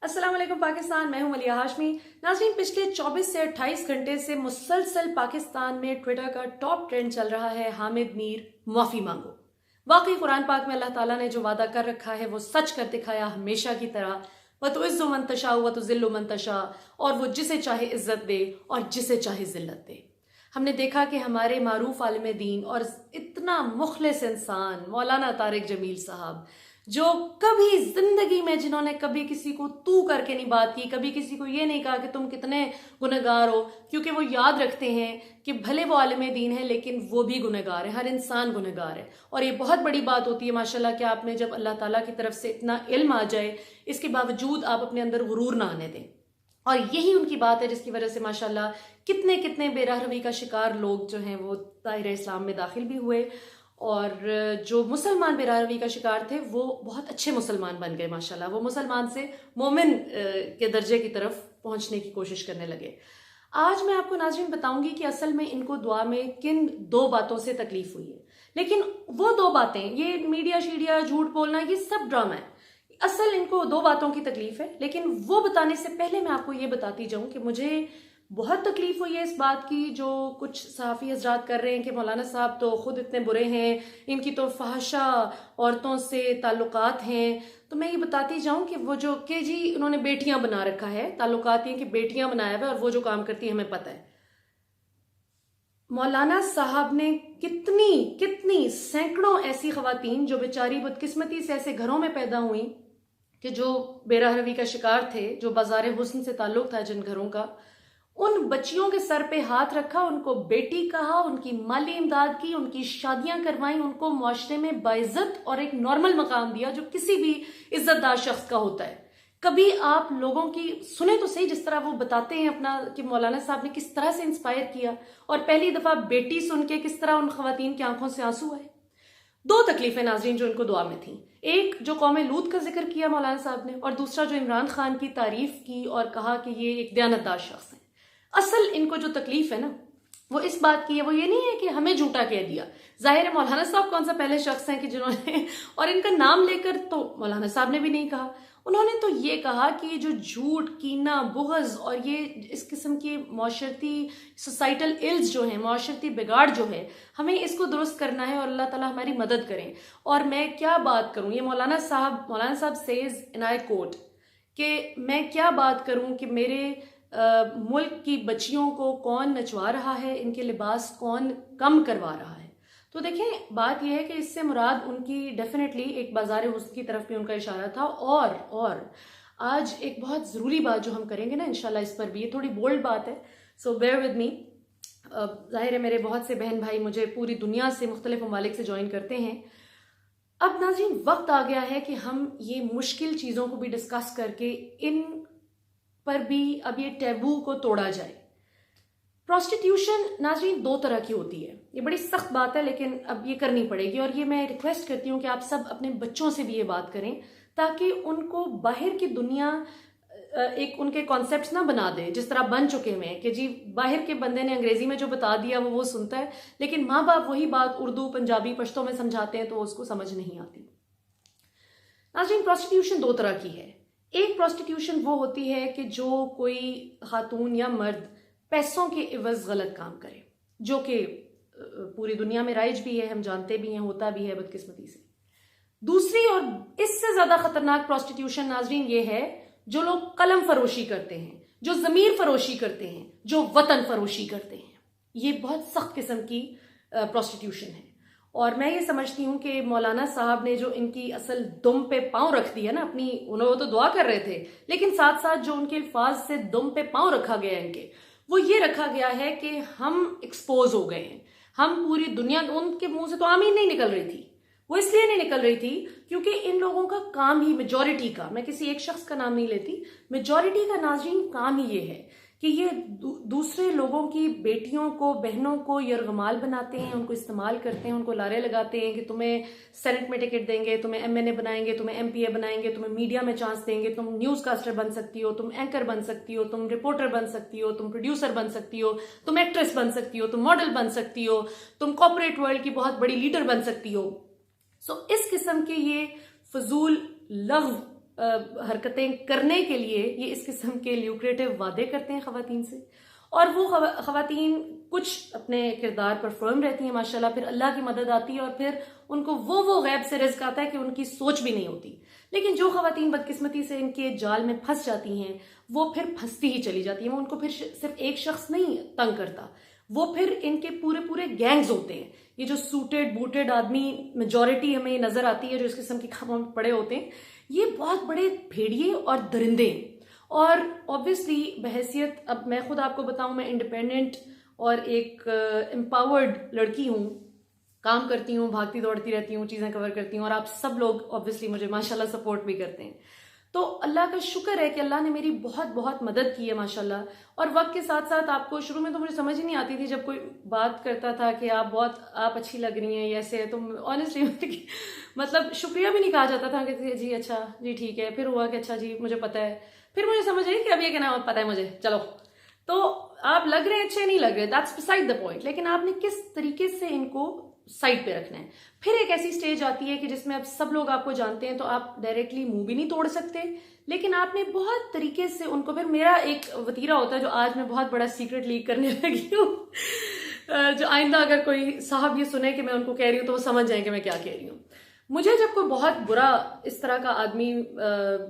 अस्सलाम वालेकुम पाकिस्तान। मैं हूं मलिया हाशमी। नाज़रीन, पिछले 24 से 28 घंटे से मुसलसल पाकिस्तान में ट्विटर का टॉप ट्रेंड चल रहा है हामिद मीर माफी मांगो। वाकई कुरान पाक में अल्लाह ताला ने जो वादा कर रखा है वो सच कर दिखाया हमेशा की तरह। वतुइज़्ज़ु मन तशा वतुज़िल्लु मन तशा, और वो जिसे चाहे इज्जत दे और जिसे चाहे जिल्लत दे। हमने देखा कि हमारे मारूफ आलिम दीन और इतना मुखलिस इंसान मौलाना तारिक जमील साहब, जो कभी जिंदगी में जिन्होंने कभी किसी को तू करके नहीं बात की, कभी किसी को ये नहीं कहा कि तुम कितने गुनहगार हो, क्योंकि वो याद रखते हैं कि भले वो आलिम दीन है लेकिन वो भी गुनहगार है, हर इंसान गुनहगार है। और ये बहुत बड़ी बात होती है माशाल्लाह कि आप में जब अल्लाह ताला की तरफ से इतना इल्म आ जाए, इसके बावजूद आप अपने अंदर गुरूर ना आने दें। और यही उनकी बात है जिसकी वजह से माशाल्लाह कितने कितने बेरहमी का शिकार लोग जो हैं वो दायरे इस्लाम में दाखिल भी हुए, और जो मुसलमान बेरहमी का शिकार थे वो बहुत अच्छे मुसलमान बन गए माशाल्लाह। वो मुसलमान से मोमिन के दर्जे की तरफ पहुंचने की कोशिश करने लगे। आज मैं आपको नाज़रीन बताऊंगी कि असल में इनको दुआ में किन दो बातों से तकलीफ हुई है। लेकिन वो दो बातें, ये मीडिया शीडिया झूठ बोलना, ये सब ड्रामा है। असल इनको दो बातों की तकलीफ है, लेकिन वो बताने से पहले मैं आपको ये बताती जाऊं कि मुझे बहुत तकलीफ हुई है इस बात की जो कुछ सहाफ़ी हजरात कर रहे हैं कि मौलाना साहब तो खुद इतने बुरे हैं, इनकी तो फहशा औरतों से ताल्लुकात हैं। तो मैं ये बताती जाऊं कि वो जो कि जी उन्होंने बेटियां बना रखा है, ताल्लुकात ये कि बेटियां बनाया हुआ है, और वो जो काम करती है हमें पता है। मौलाना साहब ने कितनी कितनी सैकड़ों ऐसी खवातीन जो बेचारी बदकिस्मती से ऐसे घरों में पैदा हुई कि जो बेरहमी का शिकार थे, जो बाजार हुस्न से ताल्लुक था जिन घरों का, उन बच्चियों के सर पे हाथ रखा, उनको बेटी कहा, उनकी माली इमदाद की, उनकी शादियां करवाई, उनको मुआशरे में बाइज्जत और एक नॉर्मल मकाम दिया जो किसी भी इज्जतदार शख्स का होता है। कभी आप लोगों की सुने तो सही, जिस तरह वो बताते हैं अपना कि मौलाना साहब ने किस तरह से इंस्पायर किया, और पहली दफा बेटी सुन के किस तरह उन खवातीन की आंखों से आंसू आए। दो तकलीफें नाजरीन जो इनको दुआ में थी, एक जो कौमे लूत का जिक्र किया मौलाना साहब ने, और दूसरा जो इमरान खान की तारीफ की और कहा कि ये एक दयानतदार शख्स है। असल इनको जो तकलीफ है ना वो इस बात की है, वो ये नहीं है कि हमें झूठा कह दिया। जाहिर है मौलाना साहब कौन सा पहले शख्स हैं कि जिन्होंने, और इनका नाम लेकर तो मौलाना साहब ने भी नहीं कहा, उन्होंने तो ये कहा कि जो झूठ, कीना, बुग़्ज़ और ये इस किस्म की माशरती सोसाइटल इल्स जो हैं, माशरती बिगाड़ जो है, हमें इसको दुरुस्त करना है और अल्लाह ताला हमारी मदद करें। और मैं क्या बात करूं, ये मौलाना साहब सेज इन आई कोट कि मैं क्या बात करूं कि मेरे मुल्क की बच्चियों को कौन नचवा रहा है, इनके लिबास कौन कम करवा रहा है। तो देखें, बात यह है कि इससे मुराद उनकी डेफिनेटली एक बाजार हुस्न की तरफ भी उनका इशारा था। और आज एक बहुत ज़रूरी बात जो हम करेंगे ना इंशाल्लाह, इस पर भी, ये थोड़ी बोल्ड बात है, सो बेयर विद मी। जाहिर है मेरे बहुत से बहन भाई मुझे पूरी दुनिया से, मुख्तलिफ ममालिक से ज्वाइन करते हैं। अब नाज़रीन वक्त आ गया है कि हम ये मुश्किल चीज़ों को भी डिस्कस करके इन पर भी अब ये टैबू को तोड़ा जाए। प्रोस्टिट्यूशन नाज़रीन दो तरह की होती है, ये बड़ी सख्त बात है लेकिन अब ये करनी पड़ेगी, और ये मैं रिक्वेस्ट करती हूँ कि आप सब अपने बच्चों से भी ये बात करें ताकि उनको बाहर की दुनिया एक उनके कॉन्सेप्ट्स ना बना दे जिस तरह बन चुके हैं कि जी बाहर के बंदे ने अंग्रेजी में जो बता दिया वो सुनता है, लेकिन माँ बाप वही बात उर्दू, पंजाबी, पश्तो में समझाते हैं तो उसको समझ नहीं आती। नाज़रीन प्रोस्टिट्यूशन दो तरह की है। एक प्रोस्टिट्यूशन वो होती है कि जो कोई खातून या मर्द पैसों के इवज गलत काम करे, जो कि पूरी दुनिया में राइज भी है, हम जानते भी हैं, होता भी है बदकिस्मती से। दूसरी और इससे ज्यादा खतरनाक प्रोस्टिट्यूशन नाजरीन ये है जो लोग कलम फरोशी करते हैं, जो जमीर फरोशी करते हैं, जो वतन फरोशी करते हैं। ये बहुत सख्त किस्म की प्रोस्टिट्यूशन है। और मैं ये समझती हूँ कि मौलाना साहब ने जो इनकी असल दुम पे पांव रख दिया ना अपनी, उन्होंने तो दुआ कर रहे थे लेकिन साथ साथ जो उनके अल्फाज से दुम पे पांव रखा गया इनके, वो ये रखा गया है कि हम एक्सपोज हो गए हैं, हम पूरी दुनिया, उनके मुंह से तो आमीन नहीं निकल रही थी। वो इसलिए नहीं निकल रही थी क्योंकि इन लोगों का काम ही, मेजॉरिटी का, मैं किसी एक शख्स का नाम नहीं लेती, मेजॉरिटी का नाज़रीन काम ही ये है कि ये दूसरे लोगों की बेटियों को, बहनों को यरगमाल बनाते हैं, उनको इस्तेमाल करते हैं, उनको लारे लगाते हैं कि तुम्हें सेनेट में टिकट देंगे, तुम्हें MNA बनाएंगे, तुम्हें MPA बनाएंगे, तुम्हें मीडिया में चांस देंगे, तुम न्यूज कास्टर बन सकती हो, तुम एंकर बन सकती हो, तुम रिपोर्टर बन सकती हो, तुम प्रोड्यूसर बन सकती हो, तुम एक्ट्रेस बन सकती हो, तुम मॉडल बन सकती हो, तुम कॉर्पोरेट वर्ल्ड की बहुत बड़ी लीडर बन सकती हो। सो इस किस्म के ये फजूल लफ्ज हरकतें करने के लिए ये इस किस्म के ल्यूक्रेटिव वादे करते हैं खवातीन से, और वो खवातीन कुछ अपने किरदार पर फर्म रहती हैं माशाल्लाह, फिर अल्लाह की मदद आती है और फिर उनको वो गैब से रिज़्क आता है कि उनकी सोच भी नहीं होती। लेकिन जो खवातीन बदकिस्मती से इनके जाल में फंस जाती हैं वो फिर फंसती ही चली जाती हैं। वो उनको फिर सिर्फ एक शख्स नहीं तंग करता, वो फिर इनके पूरे गैंग्स होते हैं। ये जो सूटेड बूटेड आदमी मेजॉरिटी हमें नजर आती है जो इस किस्म के कामों में पड़े होते हैं, ये बहुत बड़े भेड़िए और दरिंदे हैं। और ऑब्वियसली बहैसियत, अब मैं खुद आपको बताऊं, मैं इंडिपेंडेंट और एक एम्पावर्ड लड़की हूँ, काम करती हूँ, भागती दौड़ती रहती हूँ, चीज़ें कवर करती हूँ, और आप सब लोग ऑब्वियसली मुझे माशाल्लाह सपोर्ट भी करते हैं। तो अल्लाह का शुक्र है कि अल्लाह ने मेरी बहुत मदद की है माशाल्लाह। और वक्त के साथ साथ आपको, शुरू में तो मुझे समझ ही नहीं आती थी जब कोई बात करता था कि आप अच्छी लग रही हैं ऐसे है, तो ऑनेस्टली मतलब शुक्रिया भी नहीं कहा जाता था कि जी अच्छा जी ठीक है, फिर हुआ कि अच्छा जी मुझे पता है, फिर मुझे समझ आई कि अब ये कहना पता है मुझे, चलो। तो आप लग रहे हैं अच्छे, नहीं लग रहे, दैट्स बिसाइड द पॉइंट, लेकिन आपने किस तरीके से इनको साइड पे रखना है। फिर एक ऐसी स्टेज आती है कि जिसमें अब सब लोग आपको जानते हैं, तो आप डायरेक्टली मुंह भी नहीं तोड़ सकते, लेकिन आपने बहुत तरीके से उनको, फिर मेरा एक वतीरा होता है जो आज मैं बहुत बड़ा सीक्रेट लीक करने लगी हूँ जो आइंदा अगर कोई साहब ये सुने कि मैं उनको कह रही हूँ तो वो समझ जाए कि मैं क्या कह रही हूँ। मुझे जब कोई बहुत बुरा इस तरह का आदमी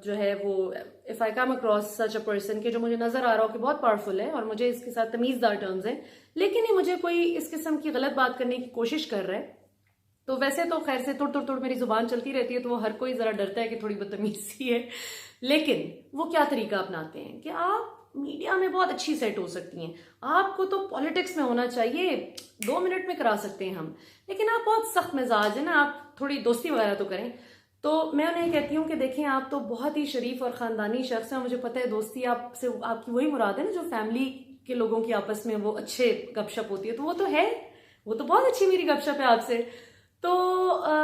जो है वो, if I come across such a person के जो मुझे नजर आ रहा हो कि बहुत पावरफुल है और मुझे इसके साथ तमीजदार टर्म्स हैं, लेकिन ये मुझे कोई इस किस्म की गलत बात करने की कोशिश कर रहा है, तो वैसे तो खैर से तुड़ मेरी जुबान चलती रहती है, तो वो हर कोई जरा डरता है कि थोड़ी बदतमीज सी है, लेकिन वो क्या तरीका अपनाते हैं कि आप मीडिया में बहुत अच्छी सेट हो सकती हैं, आपको तो पॉलिटिक्स में होना चाहिए, 2 मिनट में करा सकते हैं हम, लेकिन आप बहुत सख्त मिजाज है ना, आप थोड़ी दोस्ती वगैरह तो करें। तो मैं उन्हें कहती हूँ कि देखें आप तो बहुत ही शरीफ और ख़ानदानी शख्स हैं, मुझे पता है दोस्ती आपसे, आपकी वही मुराद है ना जो फैमिली के लोगों की आपस में वो अच्छे गपशप होती है, तो वो तो है, वो तो बहुत अच्छी मेरी गपशप है आपसे। तो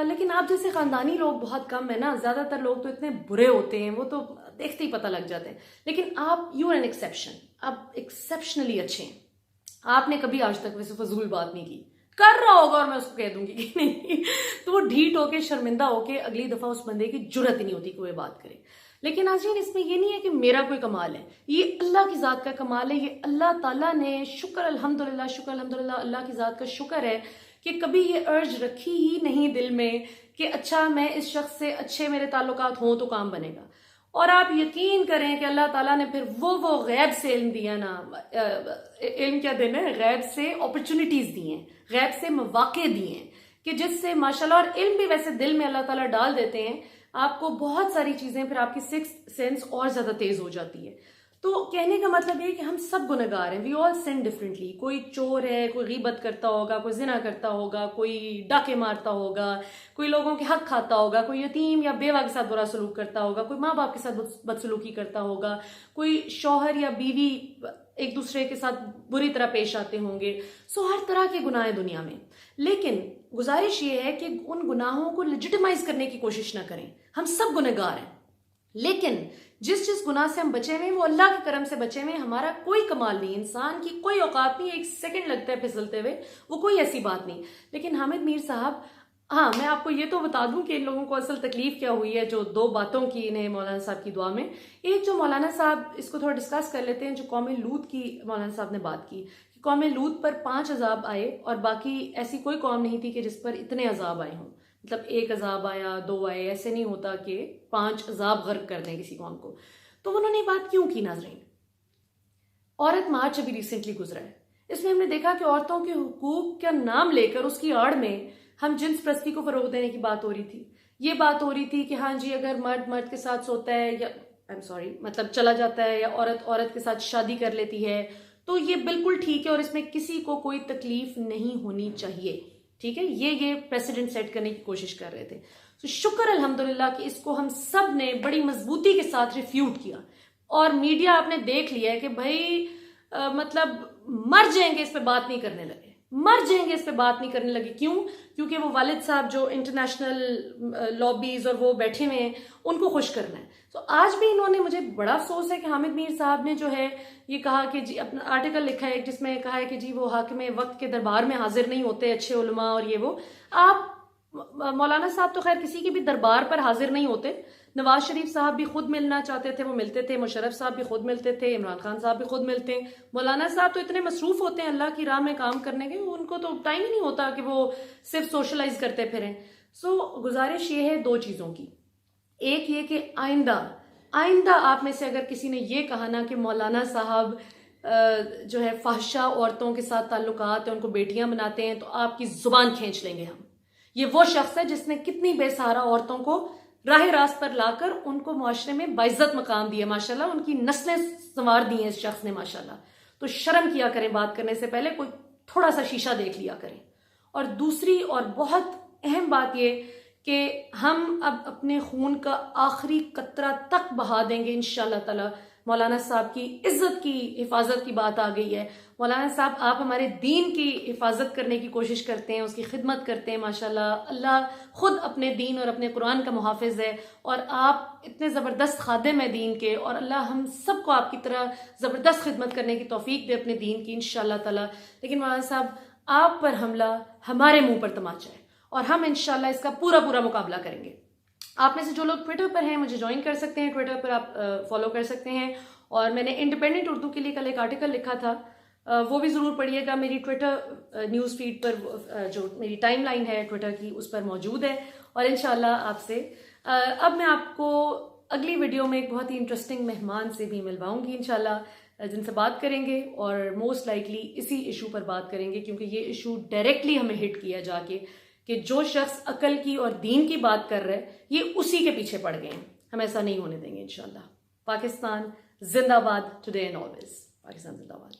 लेकिन आप जैसे ख़ानदानी लोग बहुत कम है ना, ज़्यादातर लोग तो इतने बुरे होते हैं, वो तो देखते ही पता लग जाते हैं, लेकिन आप यू आर एन एक्सेप्शन, आप एक्सेप्शनली अच्छे हैं। आपने कभी आज तक वैसे फजूल बात नहीं की, कर रहा होगा और मैं उसको कह दूंगी कि नहीं तो वो ढीठ होके शर्मिंदा होके अगली दफा उस बंदे की जुर्रत ही नहीं होती कि वो बात करे। लेकिन नाज़रीन, इसमें ये नहीं है कि मेरा कोई कमाल है, ये अल्लाह की ज़ात का कमाल है, ये अल्लाह ताला ने, शुक्र अल्हम्दुलिल्लाह अल्लाह की ज़ात का शुक्र है कि कभी ये अर्ज रखी ही नहीं दिल में कि अच्छा मैं इस शख्स से अच्छे मेरे ताल्लुकात हों तो काम बनेगा। और आप यकीन करें कि अल्लाह ताला ने फिर वो गैब से इल्म दिया ना, इल्म क्या देना है, गैब से अपॉर्चुनिटीज दी हैं, गैब से मौके दिए हैं कि जिससे माशाल्लाह, और इल्म भी वैसे दिल में अल्लाह ताला डाल देते हैं, आपको बहुत सारी चीजें, फिर आपकी सिक्स्थ सेंस और ज्यादा तेज हो जाती है। तो कहने का मतलब ये कि हम सब गुनहगार हैं, वी ऑल सिन डिफरेंटली। कोई चोर है, कोई गीबत करता होगा, कोई जिना करता होगा, कोई डाके मारता होगा, कोई लोगों के हक खाता होगा, कोई यतीम या बेवा के साथ बुरा सलूक करता होगा, कोई माँ बाप के साथ बदसलूकी करता होगा, कोई शौहर या बीवी एक दूसरे के साथ बुरी तरह पेश आते होंगे। सो हर तरह के गुनाह है दुनिया में, लेकिन गुजारिश ये है कि उन गुनाहों को लेजिटिमाइज करने की कोशिश ना करें। हम सब गुनहगार हैं, लेकिन जिस गुनाह से हम बचे हुए हैं वो अल्लाह के करम से बचे हुए हैं। हमारा कोई कमाल नहीं, इंसान की कोई औकात नहीं, एक सेकंड लगता है फिसलते हुए, वो कोई ऐसी बात नहीं। लेकिन हामिद मीर साहब, हाँ मैं आपको ये तो बता दूं कि इन लोगों को असल तकलीफ क्या हुई है, जो 2 बातों की इन्हें मौलाना साहब की दुआ में। एक जो मौलाना साहब, इसको थोड़ा डिस्कस कर लेते हैं, जो कौम लूत की मौलाना साहब ने बात की कि कौम लूत पर 5 अजाब आए और बाकी ऐसी कोई कौम नहीं थी कि जिस पर इतने अजाब आए हों। मतलब 1 अजाब आया, 2 आए, ऐसे नहीं होता कि 5 अजाब गर्क कर दें किसी कौम को। तो उन्होंने बात क्यों की नाज़रीन? औरत मार्च अभी रिसेंटली गुजरा है, इसमें हमने देखा कि औरतों के हुकूक का नाम लेकर उसकी आड़ में हम जिन्स प्रस्ती को फरोग देने की बात हो रही थी। ये बात हो रही थी कि हाँ जी, अगर मर्द के साथ सोता है या मतलब चला जाता है, या औरत के साथ शादी कर लेती है, तो ये बिल्कुल ठीक है और इसमें किसी को कोई तकलीफ नहीं होनी चाहिए। ठीक है, ये प्रेसिडेंट सेट करने की कोशिश कर रहे थे। तो शुक्र अल्हम्दुलिल्लाह कि इसको हम सब ने बड़ी मजबूती के साथ रिफ्यूट किया, और मीडिया आपने देख लिया है कि भाई मतलब मर जाएंगे इस पे बात नहीं करने लगे, मर जाएंगे इस पे बात नहीं करने लगे। क्यों? क्योंकि वो वालिद साहब जो इंटरनेशनल लॉबीज और वो बैठे हुए हैं, उनको खुश करना है। तो आज भी इन्होंने, मुझे बड़ा अफसोस है कि हामिद मीर साहब ने जो है ये कहा कि जी, अपना आर्टिकल लिखा है जिसमें कहा है कि जी वो हाकिम वक्त के दरबार में हाजिर नहीं होते अच्छे उलमा और ये वो। आप मौलाना साहब तो खैर किसी के भी दरबार पर हाजिर नहीं होते, नवाज शरीफ साहब भी खुद मिलना चाहते थे, वो मिलते थे, मुशर्रफ साहब भी खुद मिलते थे, इमरान खान साहब भी खुद मिलते हैं। मौलाना साहब तो इतने मसरूफ होते हैं अल्लाह की राह में काम करने के, उनको तो टाइम ही नहीं होता कि वो सिर्फ सोशलाइज करते फिरें। सो गुजारिश ये है दो चीज़ों की, एक ये कि आइंदा आप में से अगर किसी ने ये कहा ना कि मौलाना साहब जो है फाहशा औरतों के साथ ताल्लुकात है, उनको बेटियां बनाते हैं, तो आपकी जुबान खींच लेंगे हम। ये वो शख्स है जिसने कितनी बेसहारा औरतों को राह रास्त पर लाकर उनको मुआशरे में बाइज्जत मकाम दिया, माशाल्लाह, उनकी नस्लें संवार दी हैं इस शख्स ने, माशाल्लाह। तो शर्म किया करें बात करने से पहले, कोई थोड़ा सा शीशा देख लिया करें। और दूसरी और बहुत अहम बात ये कि हम अब अपने खून का आखिरी कतरा तक बहा देंगे इंशाअल्लाह ताला। मौलाना साहब की इज्जत की हिफाजत की बात आ गई है। मौलाना साहब आप हमारे दीन की हिफाजत करने की कोशिश करते हैं, उसकी खिदमत करते हैं, माशाल्लाह। अल्लाह खुद अपने दीन और अपने कुरान का मुहाफिज है, और आप इतने ज़बरदस्त खादिम हैं दीन के, और अल्लाह हम सबको आपकी तरह ज़बरदस्त खिदमत करने की तौफीक दे अपने दीन की इंशाअल्लाह ताला। लेकिन मौलाना साहब, आप पर हमला हमारे मुंह पर तमाचा है, और हम इंशाअल्लाह इसका पूरा मुकाबला करेंगे। आप में से जो लोग ट्विटर पर हैं मुझे ज्वाइन कर सकते हैं, ट्विटर पर आप फॉलो कर सकते हैं। और मैंने इंडिपेंडेंट उर्दू के लिए कल एक आर्टिकल लिखा था, वो भी ज़रूर पढ़िएगा। मेरी ट्विटर न्यूज़ फीड पर जो मेरी टाइमलाइन है ट्विटर की, उस पर मौजूद है। और इंशाल्लाह आपसे अब मैं आपको अगली वीडियो में एक बहुत ही इंटरेस्टिंग मेहमान से भी मिलवाऊंगी इंशाल्लाह, जिनसे बात करेंगे, और मोस्ट लाइकली इसी इशू पर बात करेंगे, क्योंकि ये इशू डायरेक्टली हमें हिट किया जाके कि जो शख्स अकल की और दीन की बात कर रहे हैं, ये उसी के पीछे पड़ गए हैं। हम ऐसा नहीं होने देंगे इंशाल्लाह। पाकिस्तान जिंदाबाद, टुडे एंड ऑलवेज। पाकिस्तान जिंदाबाद।